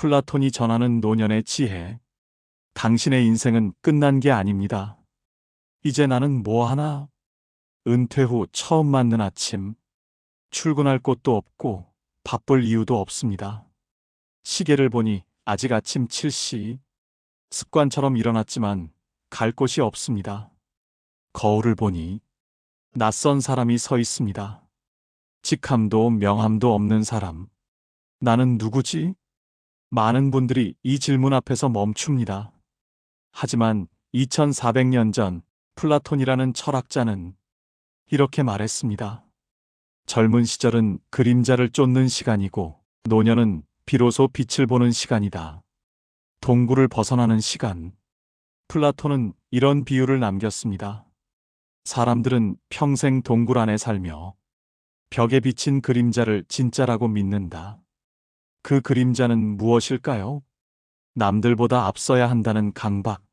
플라톤이 전하는 노년의 지혜. 당신의 인생은 끝난 게 아닙니다. 이제 나는 뭐 하나? 은퇴 후 처음 맞는 아침. 출근할 곳도 없고 바쁠 이유도 없습니다. 시계를 보니 아직 아침 7시. 습관처럼 일어났지만 갈 곳이 없습니다. 거울을 보니 낯선 사람이 서 있습니다. 직함도 명함도 없는 사람. 나는 누구지? 많은 분들이 이 질문 앞에서 멈춥니다. 하지만 2400년 전 플라톤이라는 철학자는 이렇게 말했습니다. 젊은 시절은 그림자를 쫓는 시간이고 노년은 비로소 빛을 보는 시간이다. 동굴을 벗어나는 시간. 플라톤은 이런 비유를 남겼습니다. 사람들은 평생 동굴 안에 살며 벽에 비친 그림자를 진짜라고 믿는다. 그 그림자는 무엇일까요? 남들보다 앞서야 한다는 강박,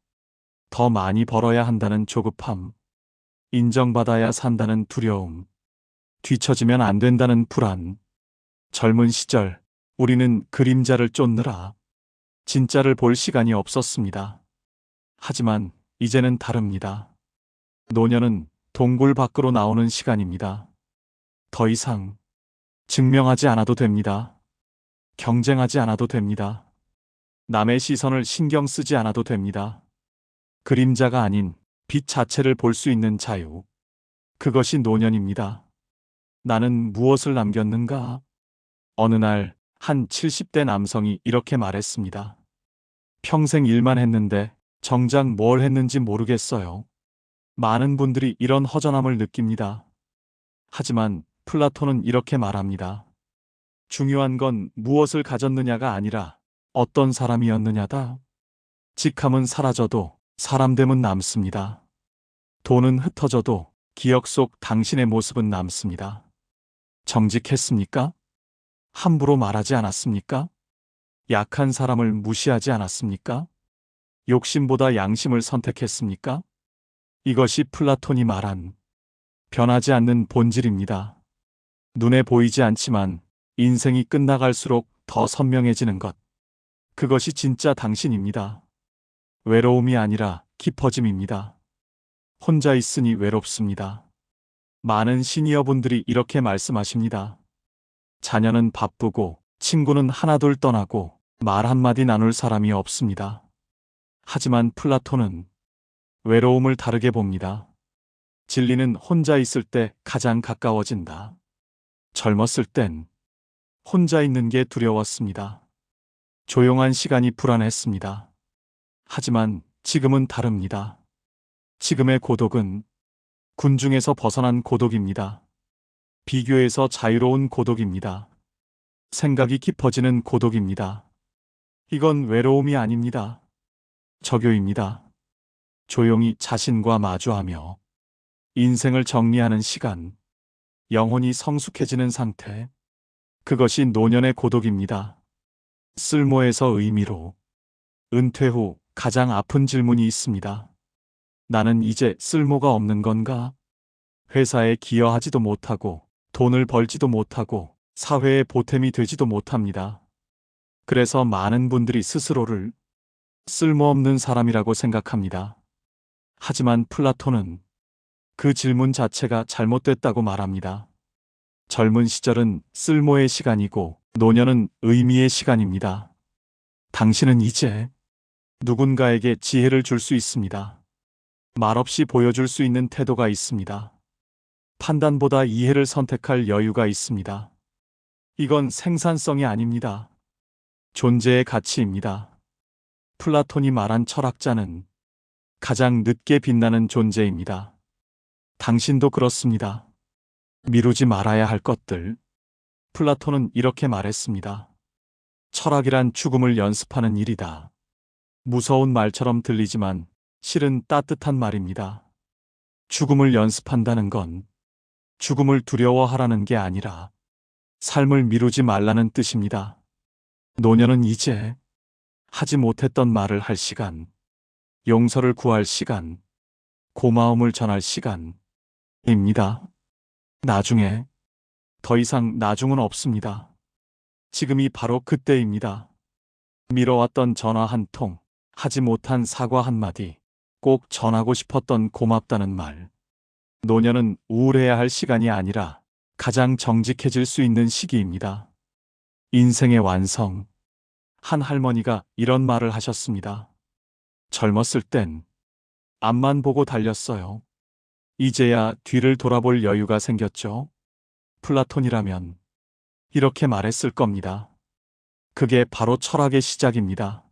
더 많이 벌어야 한다는 조급함, 인정받아야 산다는 두려움, 뒤처지면 안 된다는 불안. 젊은 시절 우리는 그림자를 쫓느라 진짜를 볼 시간이 없었습니다. 하지만 이제는 다릅니다. 노년은 동굴 밖으로 나오는 시간입니다. 더 이상 증명하지 않아도 됩니다. 경쟁하지 않아도 됩니다. 남의 시선을 신경 쓰지 않아도 됩니다. 그림자가 아닌 빛 자체를 볼 수 있는 자유. 그것이 노년입니다. 나는 무엇을 남겼는가? 어느 날 한 70대 남성이 이렇게 말했습니다. 평생 일만 했는데 정작 뭘 했는지 모르겠어요. 많은 분들이 이런 허전함을 느낍니다. 하지만 플라톤은 이렇게 말합니다. 중요한 건 무엇을 가졌느냐가 아니라 어떤 사람이었느냐다. 직함은 사라져도 사람됨은 남습니다. 돈은 흩어져도 기억 속 당신의 모습은 남습니다. 정직했습니까? 함부로 말하지 않았습니까? 약한 사람을 무시하지 않았습니까? 욕심보다 양심을 선택했습니까? 이것이 플라톤이 말한 변하지 않는 본질입니다. 눈에 보이지 않지만 인생이 끝나갈수록 더 선명해지는 것. 그것이 진짜 당신입니다. 외로움이 아니라 깊어짐입니다. 혼자 있으니 외롭습니다. 많은 시니어분들이 이렇게 말씀하십니다. 자녀는 바쁘고 친구는 하나둘 떠나고 말 한마디 나눌 사람이 없습니다. 하지만 플라톤은 외로움을 다르게 봅니다. 진리는 혼자 있을 때 가장 가까워진다. 젊었을 땐 혼자 있는 게 두려웠습니다. 조용한 시간이 불안했습니다. 하지만 지금은 다릅니다. 지금의 고독은 군중에서 벗어난 고독입니다. 비교에서 자유로운 고독입니다. 생각이 깊어지는 고독입니다. 이건 외로움이 아닙니다. 저교입니다. 조용히 자신과 마주하며 인생을 정리하는 시간, 영혼이 성숙해지는 상태. 그것이 노년의 고독입니다. 쓸모에서 의미로. 은퇴 후 가장 아픈 질문이 있습니다. 나는 이제 쓸모가 없는 건가? 회사에 기여하지도 못하고 돈을 벌지도 못하고 사회에 보탬이 되지도 못합니다. 그래서 많은 분들이 스스로를 쓸모없는 사람이라고 생각합니다. 하지만 플라톤은 그 질문 자체가 잘못됐다고 말합니다. 젊은 시절은 쓸모의 시간이고 노년은 의미의 시간입니다. 당신은 이제 누군가에게 지혜를 줄 수 있습니다. 말없이 보여줄 수 있는 태도가 있습니다. 판단보다 이해를 선택할 여유가 있습니다. 이건 생산성이 아닙니다. 존재의 가치입니다. 플라톤이 말한 철학자는 가장 늦게 빛나는 존재입니다. 당신도 그렇습니다. 미루지 말아야 할 것들. 플라톤은 이렇게 말했습니다. 철학이란 죽음을 연습하는 일이다. 무서운 말처럼 들리지만 실은 따뜻한 말입니다. 죽음을 연습한다는 건 죽음을 두려워하라는 게 아니라 삶을 미루지 말라는 뜻입니다. 노년은 이제 하지 못했던 말을 할 시간, 용서를 구할 시간, 고마움을 전할 시간입니다. 나중에, 더 이상 나중은 없습니다. 지금이 바로 그때입니다. 미뤄왔던 전화 한 통, 하지 못한 사과 한마디, 꼭 전하고 싶었던 고맙다는 말. 노년은 우울해야 할 시간이 아니라 가장 정직해질 수 있는 시기입니다. 인생의 완성. 한 할머니가 이런 말을 하셨습니다. 젊었을 땐 앞만 보고 달렸어요. 이제야 뒤를 돌아볼 여유가 생겼죠. 플라톤이라면 이렇게 말했을 겁니다. 그게 바로 철학의 시작입니다.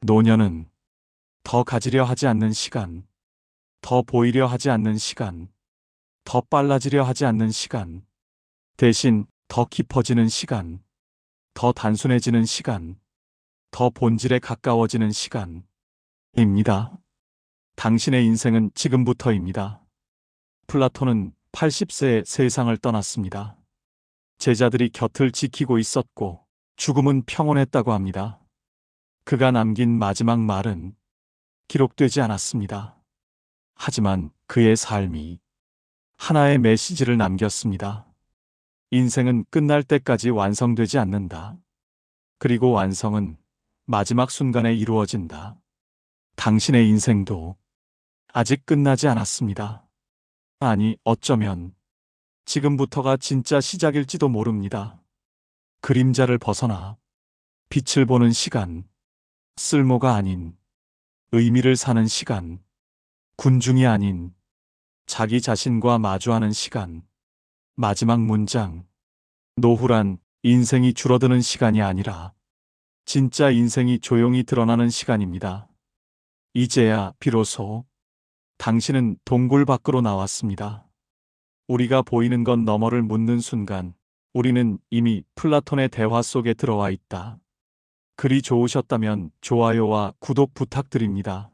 노년은 더 가지려 하지 않는 시간, 더 보이려 하지 않는 시간, 더 빨라지려 하지 않는 시간, 대신 더 깊어지는 시간, 더 단순해지는 시간, 더 본질에 가까워지는 시간입니다. 당신의 인생은 지금부터입니다. 플라톤은 80세에 세상을 떠났습니다. 제자들이 곁을 지키고 있었고 죽음은 평온했다고 합니다. 그가 남긴 마지막 말은 기록되지 않았습니다. 하지만 그의 삶이 하나의 메시지를 남겼습니다. 인생은 끝날 때까지 완성되지 않는다. 그리고 완성은 마지막 순간에 이루어진다. 당신의 인생도 아직 끝나지 않았습니다. 아니, 어쩌면 지금부터가 진짜 시작일지도 모릅니다. 그림자를 벗어나 빛을 보는 시간, 쓸모가 아닌 의미를 사는 시간, 군중이 아닌 자기 자신과 마주하는 시간. 마지막 문장. 노후란 인생이 줄어드는 시간이 아니라 진짜 인생이 조용히 드러나는 시간입니다. 이제야 비로소 당신은 동굴 밖으로 나왔습니다. 우리가 보이는 건 너머를 묻는 순간 우리는 이미 플라톤의 대화 속에 들어와 있다. 글이 좋으셨다면 좋아요와 구독 부탁드립니다.